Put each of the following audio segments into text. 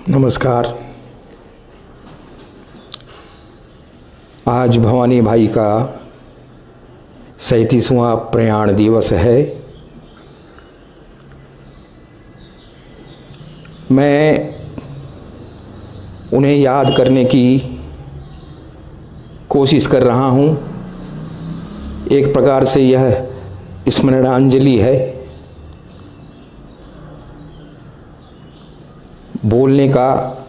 नमस्कार। आज भवानी भाई का 37वां प्रयाण दिवस है। मैं उन्हें याद करने की कोशिश कर रहा हूँ। एक प्रकार से यह स्मरणांजलि है। बोलने का,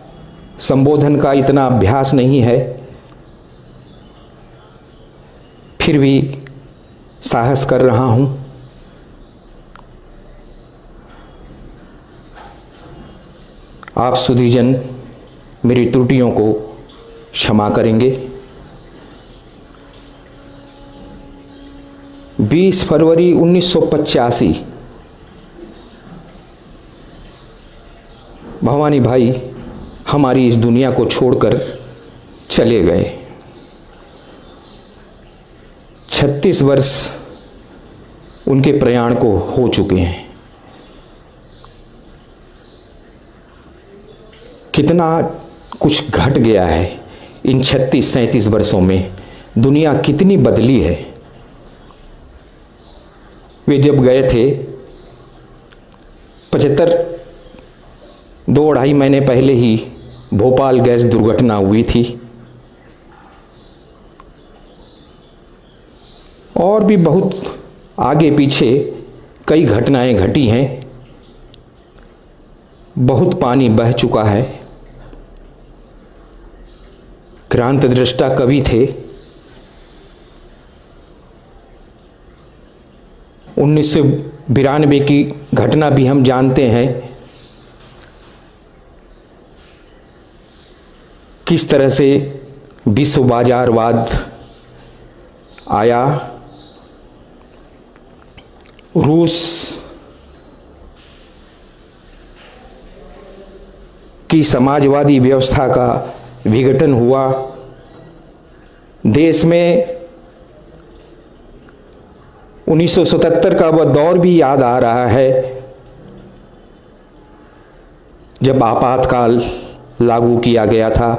संबोधन का इतना अभ्यास नहीं है, फिर भी साहस कर रहा हूँ। आप सुधीजन मेरी त्रुटियों को क्षमा करेंगे। 20 फरवरी 1985 भवानी भाई हमारी इस दुनिया को छोड़कर चले गए। 36 वर्ष उनके प्रयाण को हो चुके हैं। कितना कुछ घट गया है इन 36-37 वर्षों में। दुनिया कितनी बदली है। वे जब गए थे 2-2.5 महीने पहले ही भोपाल गैस दुर्घटना हुई थी। और भी बहुत आगे पीछे कई घटनाएं घटी हैं। बहुत पानी बह चुका है। क्रांतिदृष्टा कवि थे। 1992 की घटना भी हम जानते हैं, किस तरह से विश्व बाजारवाद आया। रूस की समाजवादी व्यवस्था का विघटन हुआ। देश में 1977 का वह दौर भी याद आ रहा है, जब आपातकाल लागू किया गया था।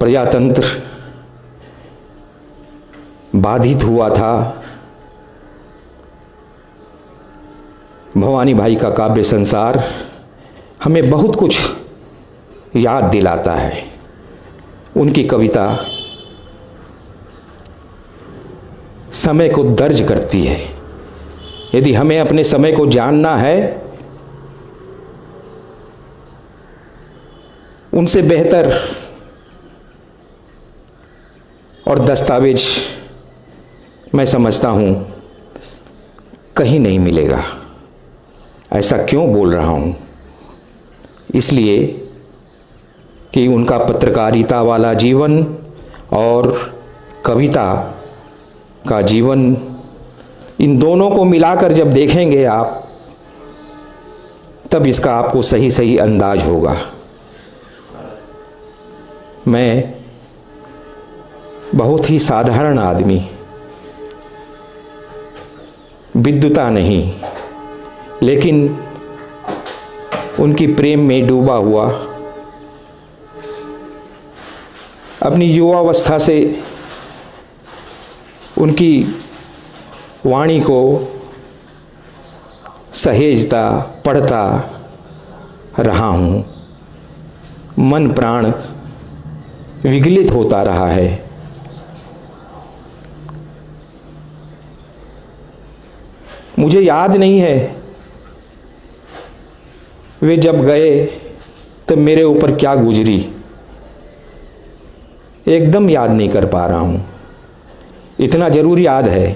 प्रजातंत्र बाधित हुआ था। भवानी भाई का काव्य संसार हमें बहुत कुछ याद दिलाता है। उनकी कविता समय को दर्ज करती है। यदि हमें अपने समय को जानना है, उनसे बेहतर और दस्तावेज मैं समझता हूं कहीं नहीं मिलेगा। ऐसा क्यों बोल रहा हूं? इसलिए कि उनका पत्रकारिता वाला जीवन और कविता का जीवन, इन दोनों को मिलाकर जब देखेंगे आप, तब इसका आपको सही सही अंदाज होगा। मैं बहुत ही साधारण आदमी, विद्वता नहीं, लेकिन उनकी प्रेम में डूबा हुआ, अपनी युवावस्था से उनकी वाणी को सहेजता पढ़ता रहा हूँ। मन प्राण विगलित होता रहा है। मुझे याद नहीं है वे जब गए तब मेरे ऊपर क्या गुजरी, एकदम याद नहीं कर पा रहा हूँ। इतना जरूर याद है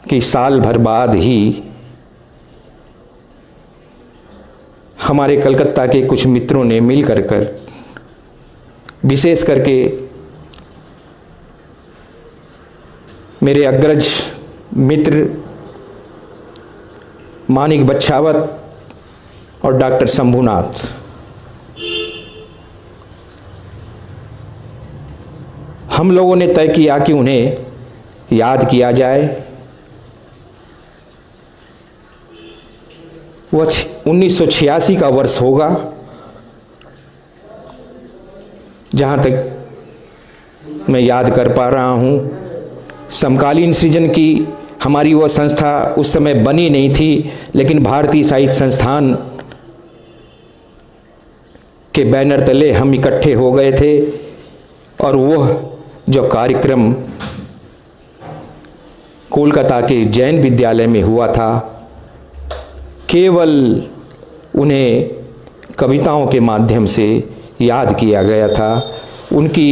कि साल भर बाद ही हमारे कलकत्ता के कुछ मित्रों ने मिलकर विशेष करके मेरे अग्रज मित्र मानिक बच्छावत और डॉक्टर शंभुनाथ, हम लोगों ने तय किया कि उन्हें याद किया जाए। वह 1986 का वर्ष होगा, जहाँ तक मैं याद कर पा रहा हूँ। समकालीन सृजन की हमारी वह संस्था उस समय बनी नहीं थी, लेकिन भारतीय साहित्य संस्थान के बैनर तले हम इकट्ठे हो गए थे और वह जो कार्यक्रम कोलकाता के जैन विद्यालय में हुआ था, केवल उन्हें कविताओं के माध्यम से याद किया गया था। उनकी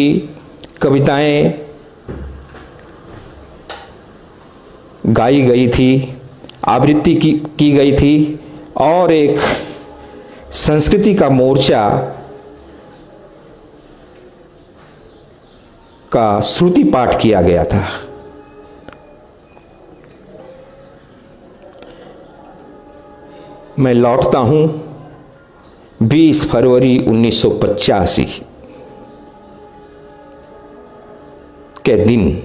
कविताएं गाई गई थी, आवृत्ति की गई थी और एक संस्कृति का मोर्चा का श्रुति पाठ किया गया था। मैं लौटता हूं 20 फरवरी 1985 के दिन।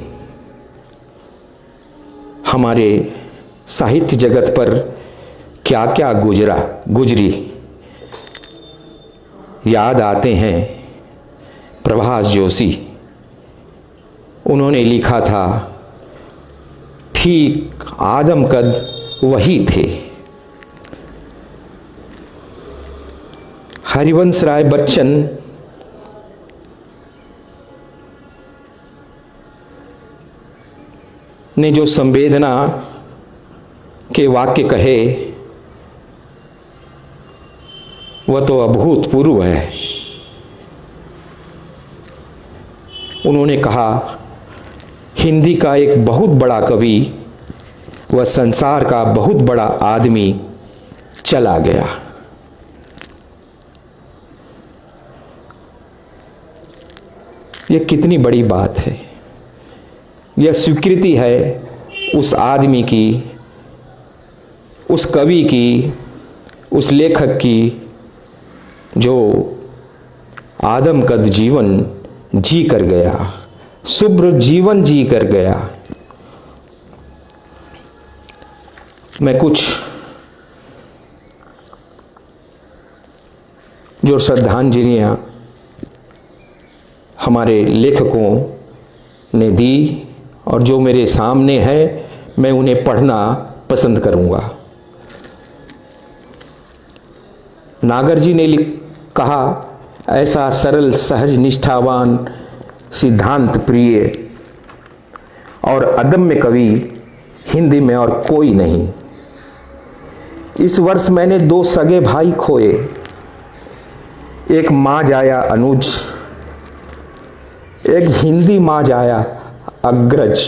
हमारे साहित्य जगत पर क्या क्या गुजरी याद आते हैं। प्रभास जोशी, उन्होंने लिखा था, ठीक आदम कद वही थे। हरिवंश राय बच्चन ने जो संवेदना के वाक्य कहे, वह तो अभूतपूर्व है। उन्होंने कहा, हिंदी का एक बहुत बड़ा कवि व संसार का बहुत बड़ा आदमी चला गया। यह कितनी बड़ी बात है। यह स्वीकृति है उस आदमी की, उस कवि की, उस लेखक की जो आदम कद जीवन जी कर गया, शुभ्र जीवन जी कर गया। मैं कुछ जो श्रद्धांजलियां हमारे लेखकों ने दी और जो मेरे सामने है, मैं उन्हें पढ़ना पसंद करूंगा। नागर जी ने कहा, ऐसा सरल सहज निष्ठावान सिद्धांत प्रिय और अदम्य कवि हिंदी में और कोई नहीं। इस वर्ष मैंने 2 सगे भाई खोए, एक माँ जाया अनुज, एक हिंदी माँ जाया अग्रज।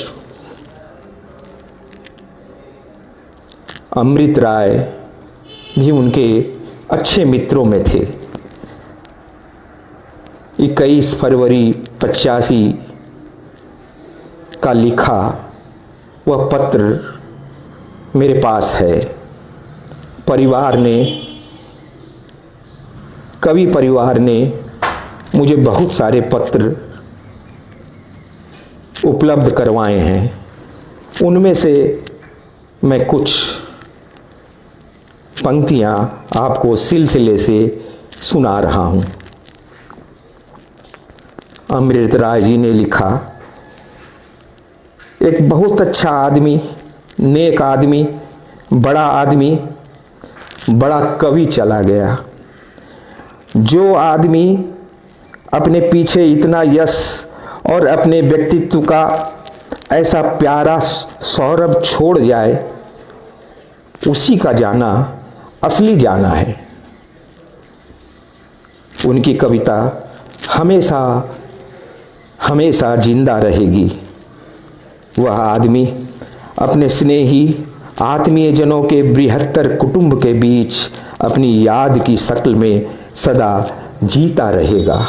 अमृत राय भी उनके अच्छे मित्रों में थे। 21 फरवरी 85 का लिखा वह पत्र मेरे पास है। परिवार ने, कवि परिवार ने मुझे बहुत सारे पत्र उपलब्ध करवाए हैं। उनमें से मैं कुछ पंक्तियां आपको सिलसिले से सुना रहा हूं। अमृत राय जी ने लिखा, एक बहुत अच्छा आदमी, नेक आदमी, बड़ा आदमी, बड़ा कवि चला गया। जो आदमी अपने पीछे इतना यश और अपने व्यक्तित्व का ऐसा प्यारा सौरभ छोड़ जाए, उसी का जाना असली जाना है। उनकी कविता हमेशा हमेशा जिंदा रहेगी। वह आदमी अपने स्नेही आत्मीय जनों के बृहत्तर कुटुंब के बीच अपनी याद की शक्ल में सदा जीता रहेगा।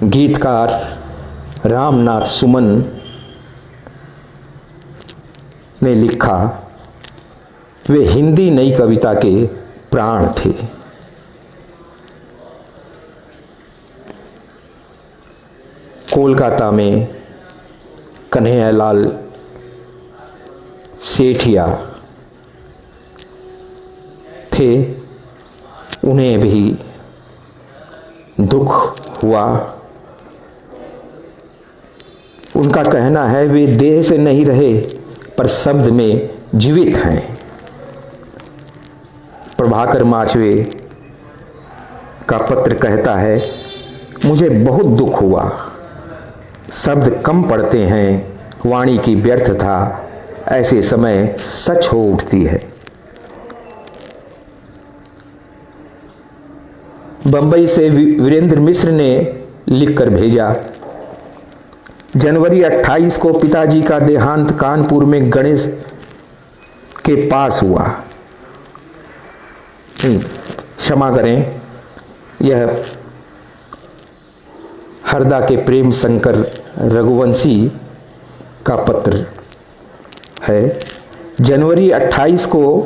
गीतकार रामनाथ सुमन ने लिखा, वे हिंदी नई कविता के प्राण थे। कोलकाता में कन्हैयालाल सेठिया थे, उन्हें भी दुख हुआ। उनका कहना है वे देह से नहीं रहे पर शब्द में जीवित हैं। प्रभाकर माचवे का पत्र कहता है, मुझे बहुत दुख हुआ, शब्द कम पड़ते हैं, वाणी की व्यर्थता ऐसे समय सच हो उठती है। बंबई से वीरेंद्र मिश्र ने लिखकर भेजा, जनवरी 28 को पिताजी का देहांत कानपुर में गणेश के पास हुआ। क्षमा करें, यह हरदा के प्रेम शंकर रघुवंशी का पत्र है। जनवरी 28 को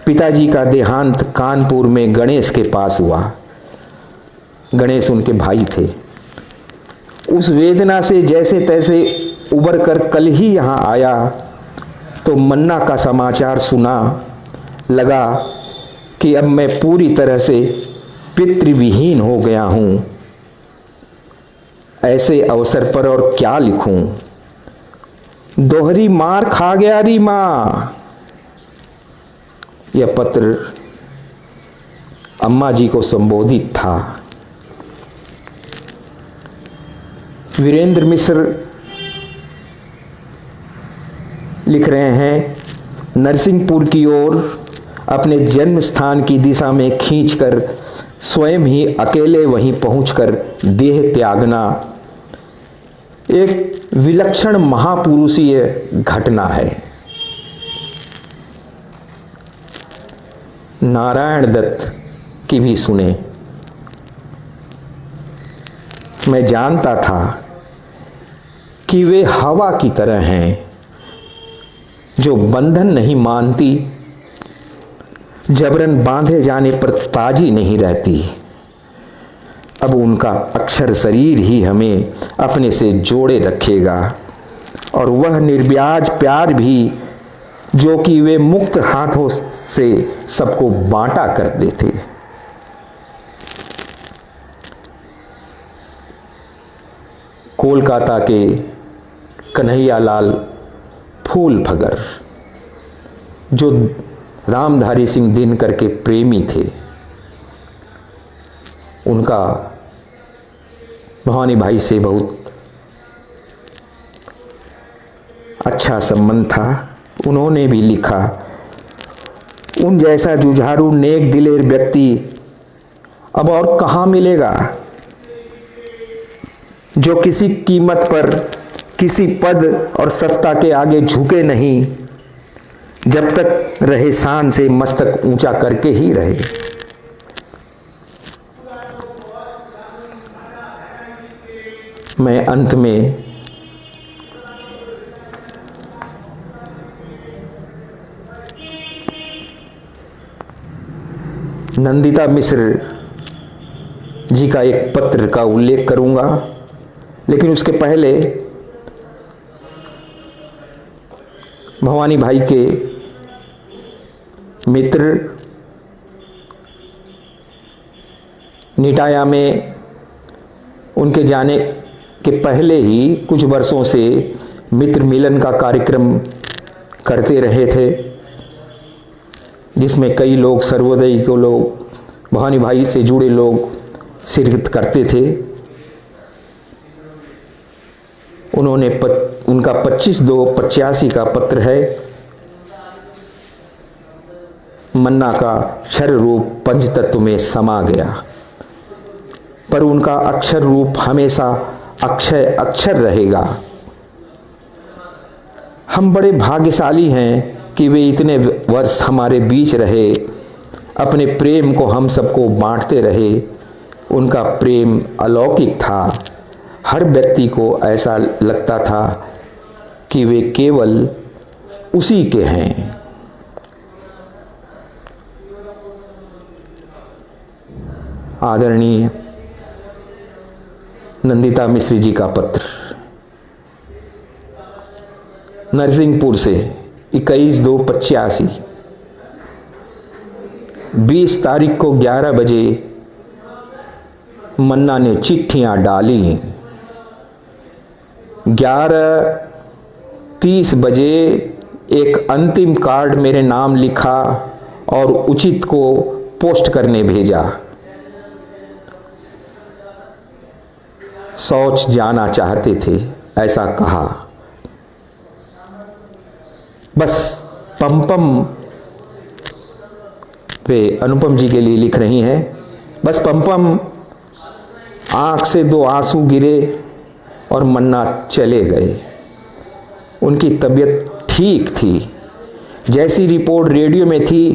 पिताजी का देहांत कानपुर में गणेश के पास हुआ। गणेश उनके भाई थे। उस वेदना से जैसे तैसे उबर कर कल ही यहाँ आया तो मन्ना का समाचार सुना, लगा कि अब मैं पूरी तरह से पितृविहीन हो गया हूँ। ऐसे अवसर पर और क्या लिखूं, दोहरी मार खा गया री माँ। यह पत्र अम्मा जी को संबोधित था। वीरेंद्र मिश्र लिख रहे हैं, नरसिंहपुर की ओर अपने जन्म स्थान की दिशा में खींचकर स्वयं ही अकेले वहीं पहुंचकर देह त्यागना एक विलक्षण महापुरुषीय घटना है। नारायण दत्त की भी सुने। मैं जानता था कि वे हवा की तरह हैं जो बंधन नहीं मानती, जबरन बांधे जाने पर ताजी नहीं रहती। अब उनका अक्षर शरीर ही हमें अपने से जोड़े रखेगा और वह निर्व्याज प्यार भी जो कि वे मुक्त हाथों से सबको बांटा करते थे। कोलकाता के कन्हैयालाल फूलफगर जो रामधारी सिंह दिनकर के प्रेमी थे, उनका भवानी भाई से बहुत अच्छा संबंध था। उन्होंने भी लिखा, उन जैसा जुझारू नेक दिलेर व्यक्ति अब और कहाँ मिलेगा, जो किसी कीमत पर किसी पद और सत्ता के आगे झुके नहीं, जब तक रहे शान से मस्तक ऊंचा करके ही रहे। मैं अंत में नंदिता मिश्र जी का एक पत्र का उल्लेख करूंगा, लेकिन उसके पहले भवानी भाई के मित्र निटाया में उनके जाने के पहले ही कुछ वर्षों से मित्र मिलन का कार्यक्रम करते रहे थे, जिसमें कई लोग सर्वोदय को लोग भवानी भाई से जुड़े लोग शिरकत करते थे। उन्होंने उनका 25/2/85 का पत्र है। मन्ना का क्षर रूप पंचतत्व में समा गया, पर उनका अक्षर रूप हमेशा अक्षय अक्षर रहेगा। हम बड़े भाग्यशाली हैं कि वे इतने वर्ष हमारे बीच रहे, अपने प्रेम को हम सबको बांटते रहे। उनका प्रेम अलौकिक था। हर व्यक्ति को ऐसा लगता था कि वे केवल उसी के हैं। आदरणीय नंदिता मिश्र जी का पत्र, नरसिंहपुर से 21/2/85। 20 तारीख को 11 बजे मन्ना ने चिट्ठियां डाली। 11:30 बजे एक अंतिम कार्ड मेरे नाम लिखा और उचित को पोस्ट करने भेजा। शौच जाना चाहते थे, ऐसा कहा। बस पम वे अनुपम जी के लिए लिख रही हैं। बस पम आंख से 2 आंसू गिरे और मन्ना चले गए। उनकी तबीयत ठीक थी। जैसी रिपोर्ट रेडियो में थी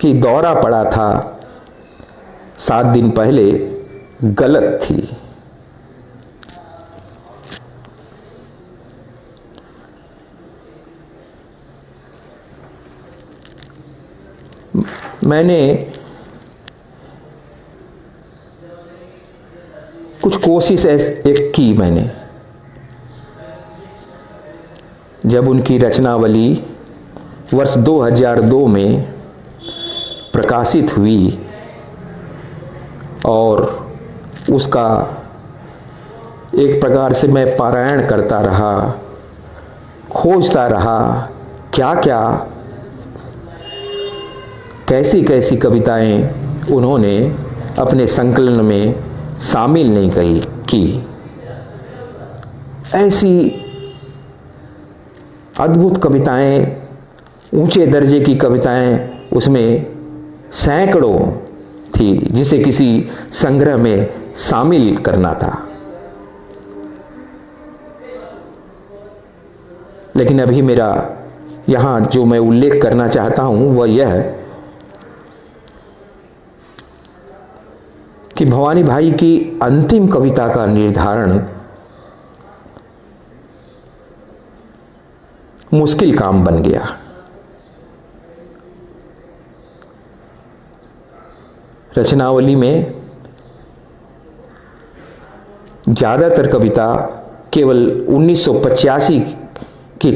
कि दौरा पड़ा था, 7 दिन पहले गलत थी। मैंने कुछ कोशिश एक की मैंने, जब उनकी रचनावली वर्ष 2002 में प्रकाशित हुई और उसका एक प्रकार से मैं पारायण करता रहा, खोजता रहा क्या क्या कैसी कैसी कविताएं उन्होंने अपने संकलन में शामिल नहीं की। ऐसी अद्भुत कविताएं, ऊंचे दर्जे की कविताएं उसमें सैकड़ों थी, जिसे किसी संग्रह में शामिल करना था। लेकिन अभी मेरा यहाँ जो मैं उल्लेख करना चाहता हूँ वह यह कि भवानी भाई की अंतिम कविता का निर्धारण मुश्किल काम बन गया। रचनावली में ज़्यादातर कविता केवल 1985 की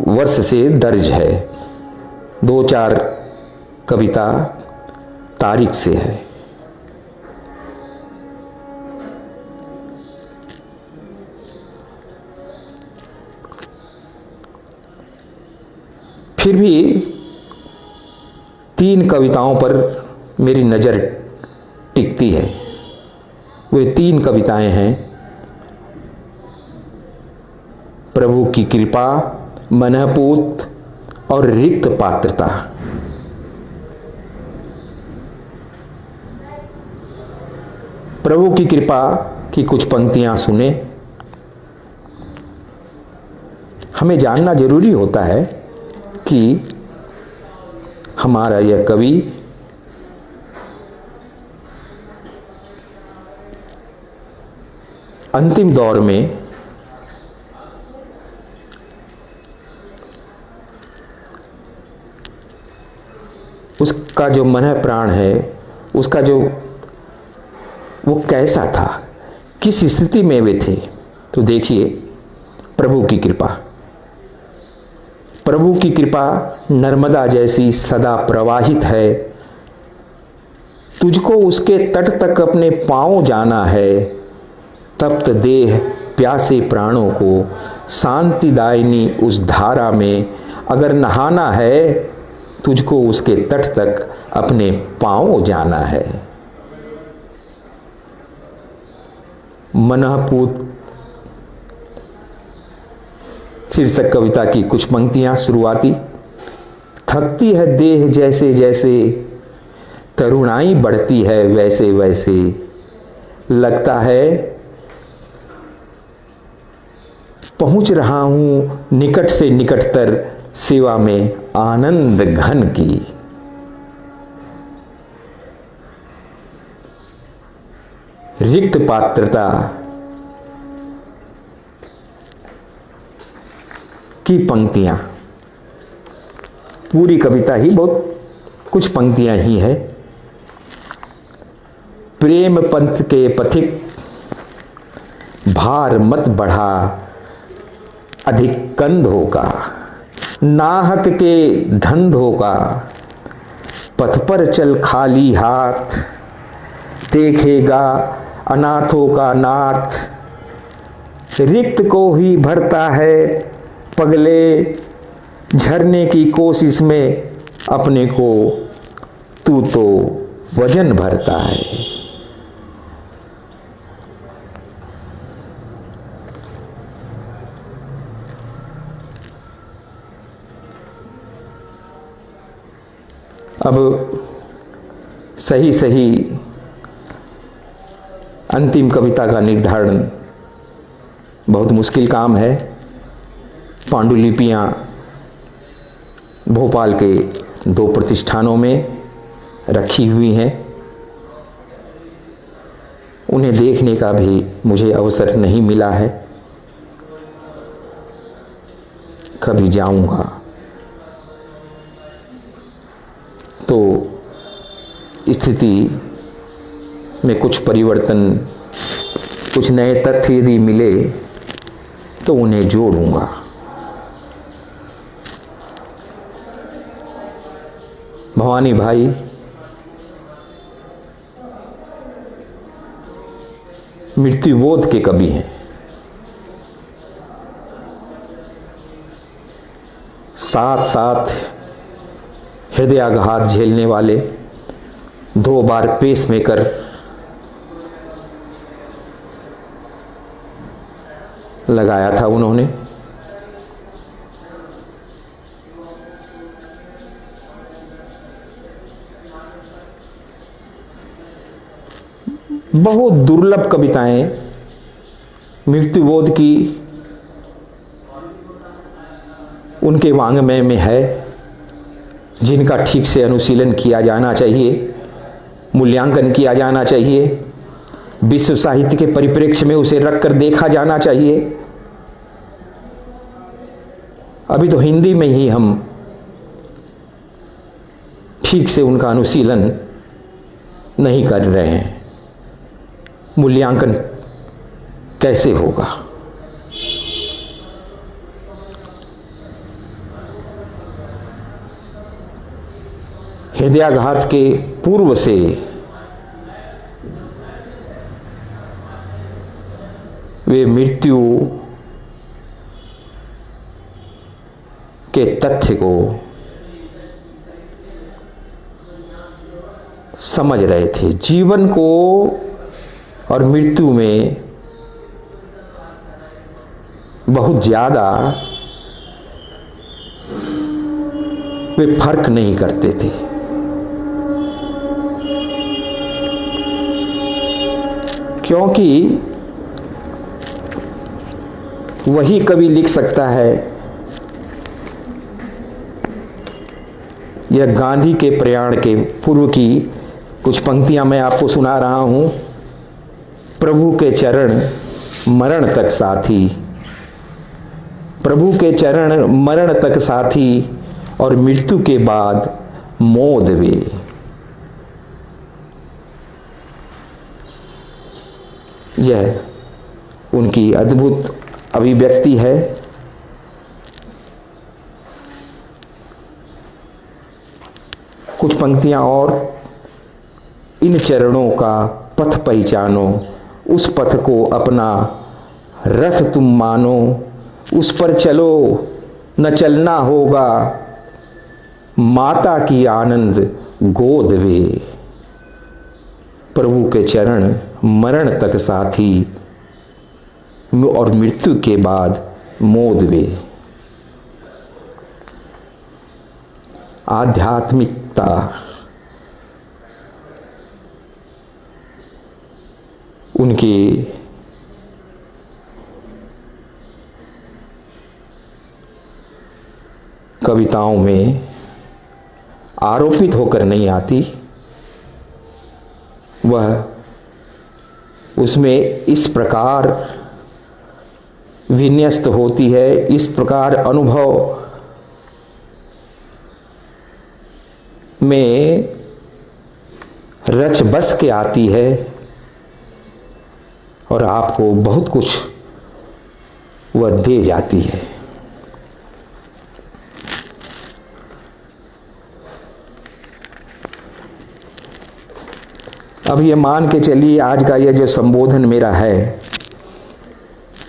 वर्ष से दर्ज है। 2-4 कविता तारीख से है। फिर भी 3 कविताओं पर मेरी नज़र टिकती है। वे 3 कविताएं हैं प्रभु की कृपा, मनहपूत और रिक्त पात्रता। प्रभु की कृपा की कुछ पंक्तियां सुने। हमें जानना जरूरी होता है कि हमारा यह कवि अंतिम दौर में उसका जो मन प्राण है, उसका जो वो कैसा था, किस स्थिति में वे थे। तो देखिए, प्रभु की कृपा। प्रभु की कृपा नर्मदा जैसी सदा प्रवाहित है, तुझको उसके तट तक अपने पांव जाना है। तप्त देह प्यासे प्राणों को शांतिदायिनी उस धारा में अगर नहाना है, तुझको उसके तट तक अपने पांव जाना है। मनहपूत शीर्षक कविता की कुछ पंक्तियां शुरुआती। थकती है देह जैसे जैसे, तरुणाई बढ़ती है वैसे वैसे, लगता है पहुंच रहा हूं निकट से निकटतर सेवा में आनंद घन की। रिक्त पात्रता की पंक्तियां, पूरी कविता ही बहुत कुछ पंक्तियां ही है। प्रेम पंथ के पथिक भार मत बढ़ा, अधिक कंधों का। नाहक के धंधों का पथ पर चल खाली हाथ, देखेगा अनाथों का नाथ, रिक्त को ही भरता है पगले, झरने की कोशिश में अपने को तू तो वजन भरता है। अब सही सही अंतिम कविता का निर्धारण बहुत मुश्किल काम है। पांडुलिपियाँ भोपाल के 2 प्रतिष्ठानों में रखी हुई हैं। उन्हें देखने का भी मुझे अवसर नहीं मिला है। कभी जाऊंगा तो स्थिति में कुछ परिवर्तन, कुछ नए तथ्य यदि मिले तो उन्हें जोड़ूंगा। भवानी भाई मृत्युबोध के कवि हैं। साथ साथ हृदयाघात झेलने वाले, 2 बार पेसमेकर लगाया था उन्होंने। बहुत दुर्लभ कविताएं मृत्युबोध की उनके वाङ्मय में है, जिनका ठीक से अनुशीलन किया जाना चाहिए, मूल्यांकन किया जाना चाहिए, विश्व साहित्य के परिप्रेक्ष्य में उसे रखकर देखा जाना चाहिए। अभी तो हिंदी में ही हम ठीक से उनका अनुशीलन नहीं कर रहे हैं। मूल्यांकन कैसे होगा? हृदयाघात के पूर्व से वे मृत्यु के तथ्य को समझ रहे थे। जीवन को और मृत्यु में बहुत ज़्यादा वे फर्क नहीं करते थे। क्योंकि वही कवि लिख सकता है, यह गांधी के प्रयाण के पूर्व की कुछ पंक्तियां मैं आपको सुना रहा हूं। प्रभु के चरण मरण तक साथी, प्रभु के चरण मरण तक साथी, और मृत्यु के बाद मोद वे। यह उनकी अद्भुत अभिव्यक्ति है। कुछ पंक्तियां और। इन चरणों का पथ पहचानो, उस पथ को अपना रथ तुम मानो, उस पर चलो न चलना होगा, माता की आनंद गोद वे। प्रभु के चरण मरण तक साथी, और मृत्यु के बाद मोद वे। आध्यात्मिकता उनकी कविताओं में आरोपित होकर नहीं आती, वह उसमें इस प्रकार विन्यस्त होती है, इस प्रकार अनुभव में रच बस के आती है और आपको बहुत कुछ वह दे जाती है। अब ये मान के चलिए आज का ये जो संबोधन मेरा है,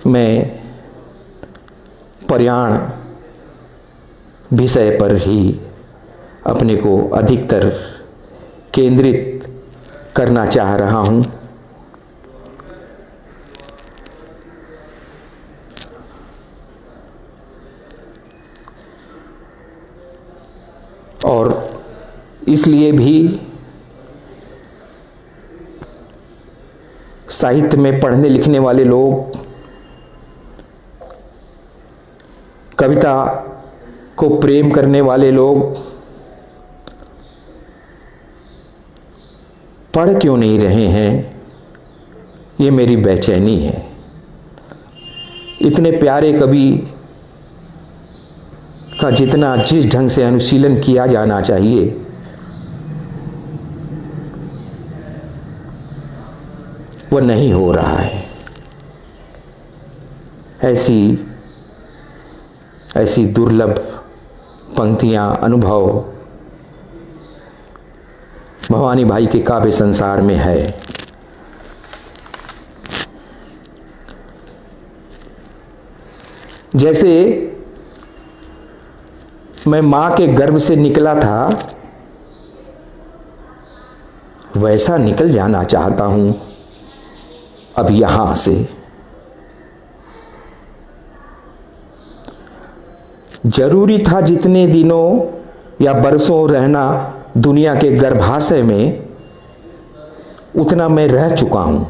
मैं प्रयाण विषय पर ही अपने को अधिकतर केंद्रित करना चाह रहा हूँ। और इसलिए भी साहित्य में पढ़ने लिखने वाले लोग कविता को प्रेम करने वाले लोग पढ़ क्यों नहीं रहे हैं, ये मेरी बेचैनी है। इतने प्यारे कवि का जितना जिस ढंग से अनुशीलन किया जाना चाहिए, वह नहीं हो रहा है। ऐसी दुर्लभ पंक्तियां, अनुभव भवानी भाई के काव्य संसार में है। जैसे मैं मां के गर्भ से निकला था, वैसा निकल जाना चाहता हूं अब यहां से। जरूरी था जितने दिनों या बरसों रहना दुनिया के गर्भाशय में, उतना मैं रह चुका हूं।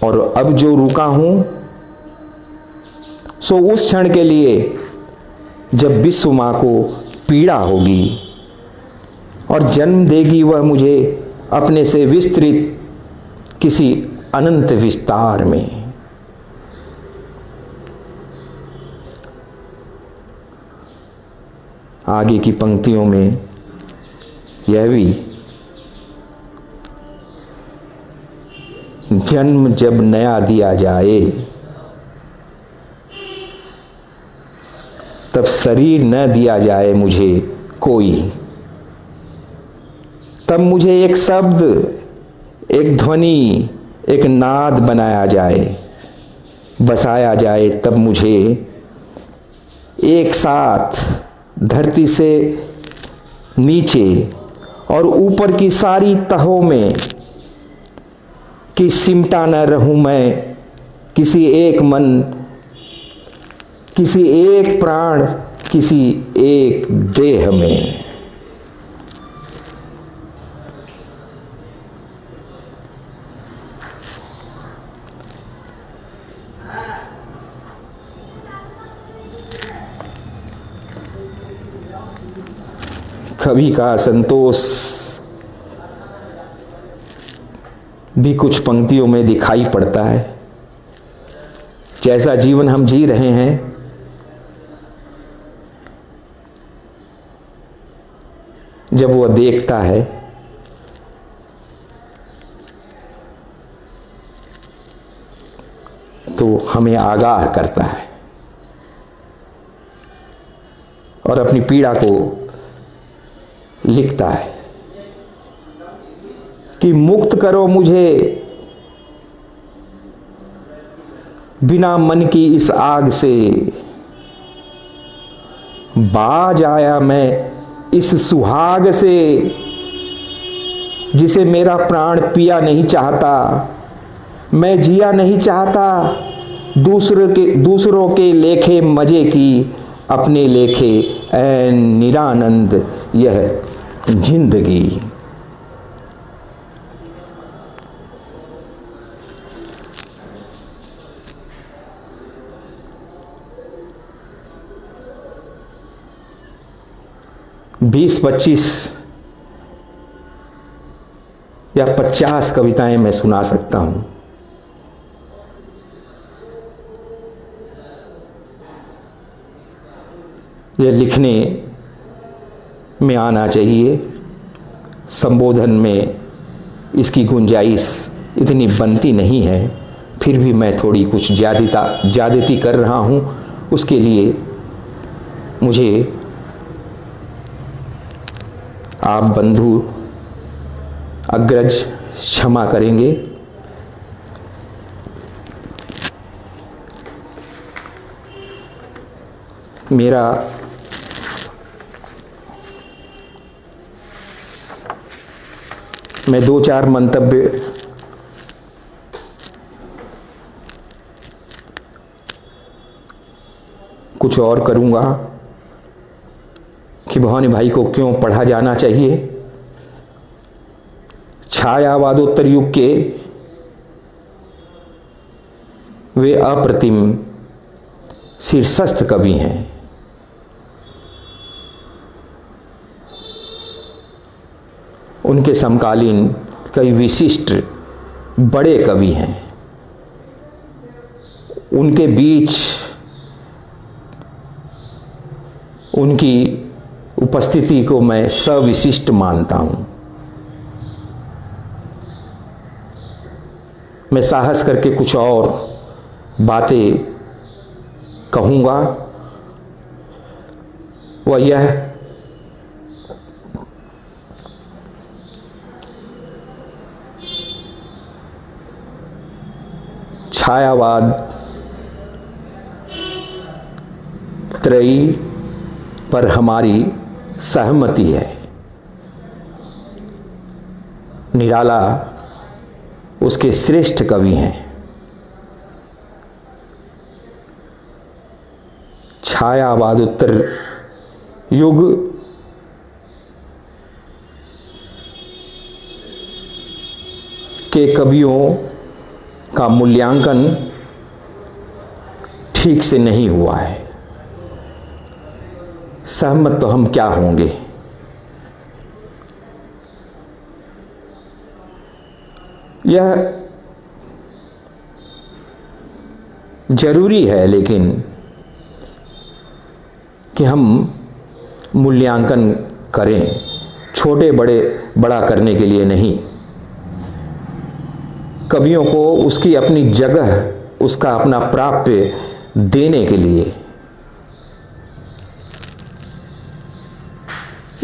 और अब जो रुका हूं सो उस क्षण के लिए जब विश्व मां को पीड़ा होगी और जन्म देगी वह मुझे अपने से विस्तृत किसी अनंत विस्तार में। आगे की पंक्तियों में यह भी, जन्म जब नया दिया जाए तब शरीर न दिया जाए मुझे कोई, तब मुझे एक शब्द, एक ध्वनि, एक नाद बनाया जाए, बसाया जाए, तब मुझे एक साथ धरती से नीचे और ऊपर की सारी तहों में कि सिमटा न रहूं मैं किसी एक मन, किसी एक प्राण, किसी एक देह में। कवि का संतोष भी कुछ पंक्तियों में दिखाई पड़ता है। जैसा जीवन हम जी रहे हैं, जब वह देखता है तो हमें आगाह करता है और अपनी पीड़ा को लिखता है कि मुक्त करो मुझे बिना मन की इस आग से, बाज आया मैं इस सुहाग से, जिसे मेरा प्राण पिया नहीं चाहता, मैं जिया नहीं चाहता, दूसरों के लेखे मजे की अपने लेखे ऐन निरानंद यह जिंदगी। बीस 25 या 50 कविताएं मैं सुना सकता हूं। यह लिखने में आना चाहिए। संबोधन में इसकी गुंजाइश इतनी बनती नहीं है, फिर भी मैं थोड़ी कुछ ज्यादती कर रहा हूं। उसके लिए मुझे आप बंधु, अग्रज क्षमा करेंगे। मेरा मैं 2-4 मंतव्य कुछ और करूंगा कि भवानी भाई को क्यों पढ़ा जाना चाहिए। छायावादोत्तर युग के वे अप्रतिम शीर्षस्थ कवि हैं। उनके समकालीन कई विशिष्ट बड़े कवि हैं। उनके बीच उनकी उपस्थिति को मैं सविशिष्ट मानता हूं। मैं साहस करके कुछ और बातें कहूंगा। वह यह छायावाद त्रयी पर हमारी सहमति है। निराला उसके श्रेष्ठ कवि हैं। छायावादोत्तर युग के कवियों का मूल्यांकन ठीक से नहीं हुआ है। सहमत तो हम क्या होंगे। यह जरूरी है लेकिन कि हम मूल्यांकन करें, छोटे बड़े बड़ा करने के लिए नहीं। कवियों को उसकी अपनी जगह, उसका अपना प्राप्य देने के लिए।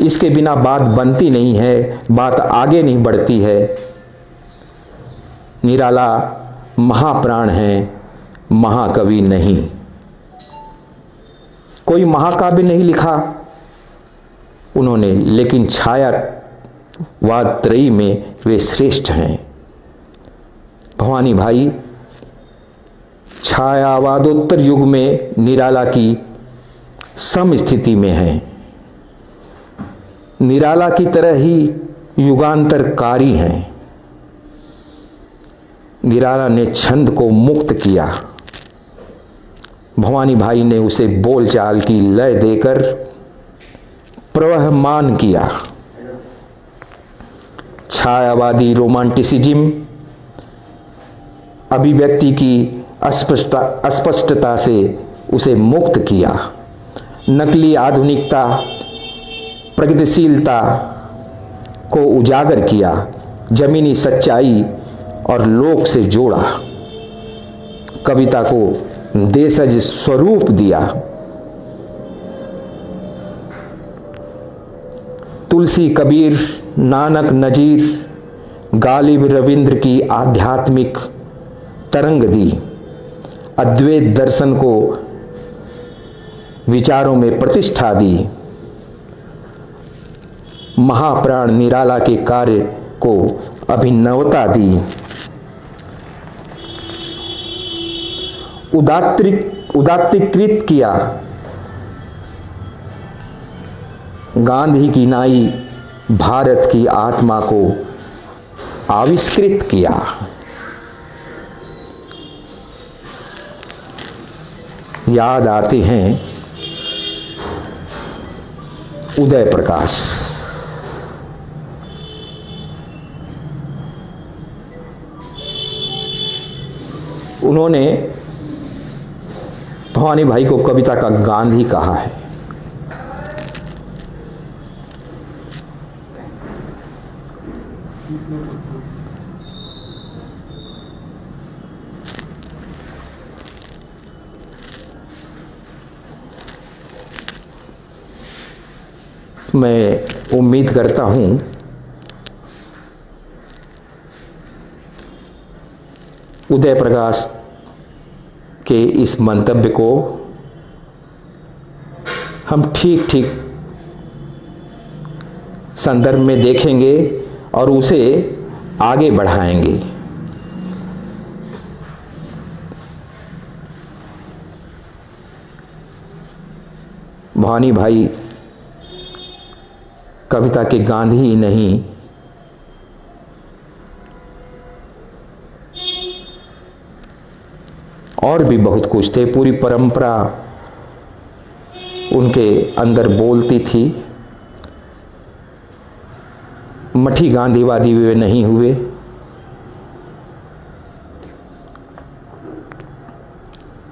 इसके बिना बात बनती नहीं है, बात आगे नहीं बढ़ती है। निराला महाप्राण हैं, महाकवि नहीं। कोई महाकाव्य नहीं लिखा उन्होंने, लेकिन छायावाद त्रयी में वे श्रेष्ठ हैं। भवानी भाई छायावादोत्तर युग में निराला की समस्थिति में हैं। निराला की तरह ही युगांतरकारी हैं। निराला ने छंद को मुक्त किया, भवानी भाई ने उसे बोलचाल की लय देकर प्रवहमान किया। छायावादी रोमांटिसिज्म अभिव्यक्ति की अस्पष्टता से उसे मुक्त किया। नकली आधुनिकता प्रगतिशीलता को उजागर किया, जमीनी सच्चाई और लोक से जोड़ा, कविता को देशज स्वरूप दिया। तुलसी, कबीर, नानक, नजीर, गालिब, रविंद्र की आध्यात्मिक तरंग दी। अद्वैत दर्शन को विचारों में प्रतिष्ठा दी। महाप्राण निराला के कार्य को अभिनवता दी। उदात्तीकृत किया। गांधी की नाई भारत की आत्मा को आविष्कृत किया। याद आते हैं उदय प्रकाश। उन्होंने भवानी भाई को कविता का गांधी कहा है। मैं उम्मीद करता हूं उदय प्रकाश के इस मंतव्य को हम ठीक ठीक संदर्भ में देखेंगे और उसे आगे बढ़ाएंगे। भवानी भाई कविता के गांधी ही नहीं, और भी बहुत कुछ थे। पूरी परंपरा उनके अंदर बोलती थी। मठी गांधीवादी वे नहीं हुए।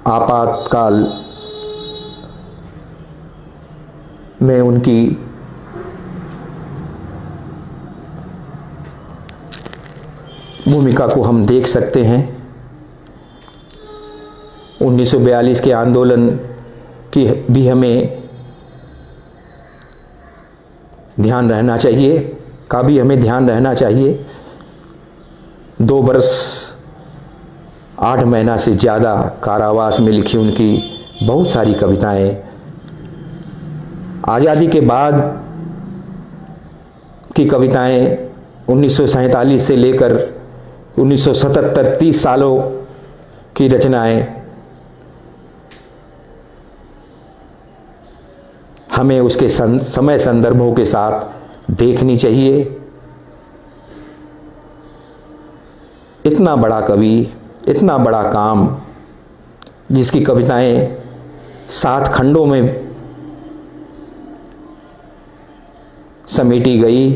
आपातकाल में उनकी भूमिका को हम देख सकते हैं। 1942 के आंदोलन की भी हमें ध्यान रहना चाहिए, का भी हमें ध्यान रहना चाहिए। 2 वर्ष 8 महीना से ज़्यादा कारावास में लिखी उनकी बहुत सारी कविताएं आज़ादी के बाद की कविताएं 1947 से लेकर 1977 30 सालों की रचनाएं हमें उसके समय संदर्भों के साथ देखनी चाहिए। इतना बड़ा कवि, इतना बड़ा काम, जिसकी कविताएं 7 खंडों में समेटी गई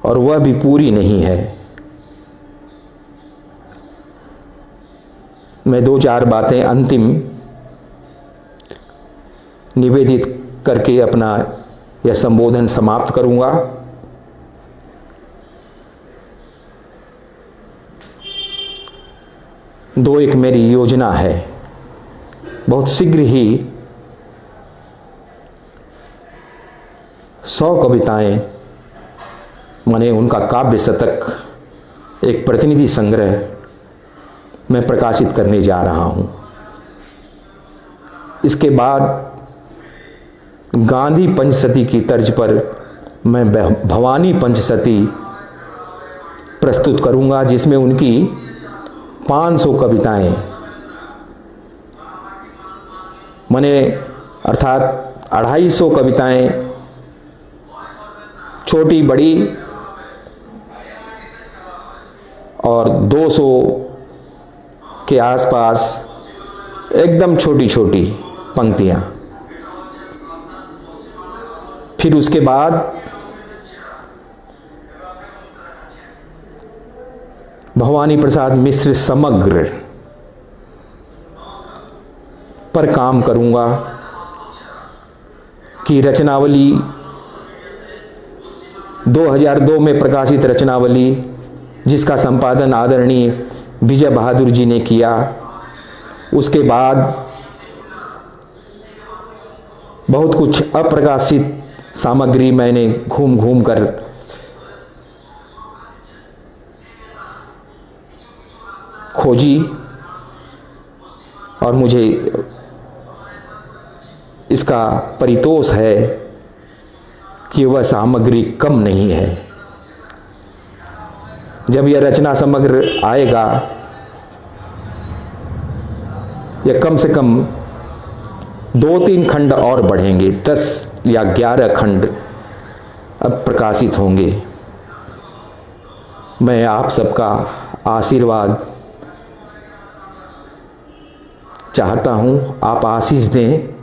और वह भी पूरी नहीं है। मैं 2-4 बातें अंतिम निवेदित करके अपना यह संबोधन समाप्त करूंगा। एक मेरी योजना है, बहुत शीघ्र ही 100 कविताएं, माने उनका काव्य शतक, एक प्रतिनिधि संग्रह मैं प्रकाशित करने जा रहा हूं। इसके बाद गांधी पंचशती की तर्ज पर मैं भवानी पंचशती प्रस्तुत करूंगा, जिसमें उनकी 500 कविताएं, माने अर्थात 250 कविताएं छोटी बड़ी और 200 के आसपास एकदम छोटी छोटी पंक्तियां। फिर उसके बाद भवानी प्रसाद मिश्र समग्र पर काम करूंगा कि रचनावली 2002 में प्रकाशित रचनावली, जिसका संपादन आदरणीय विजय बहादुर जी ने किया, उसके बाद बहुत कुछ अप्रकाशित सामग्री मैंने घूम घूम कर खोजी और मुझे इसका परितोष है कि वह सामग्री कम नहीं है। जब यह रचना समग्र आएगा, यह कम से कम 2-3 खंड और बढ़ेंगे, 10 या 11 खंड अब प्रकाशित होंगे। मैं आप सबका आशीर्वाद चाहता हूं, आप आशीष दें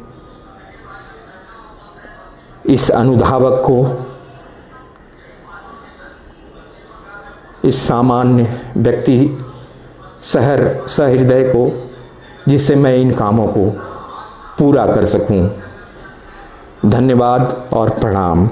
इस अनुधावक को, इस सामान्य व्यक्ति सहृदय को, जिससे मैं इन कामों को पूरा कर सकूं। धन्यवाद और प्रणाम।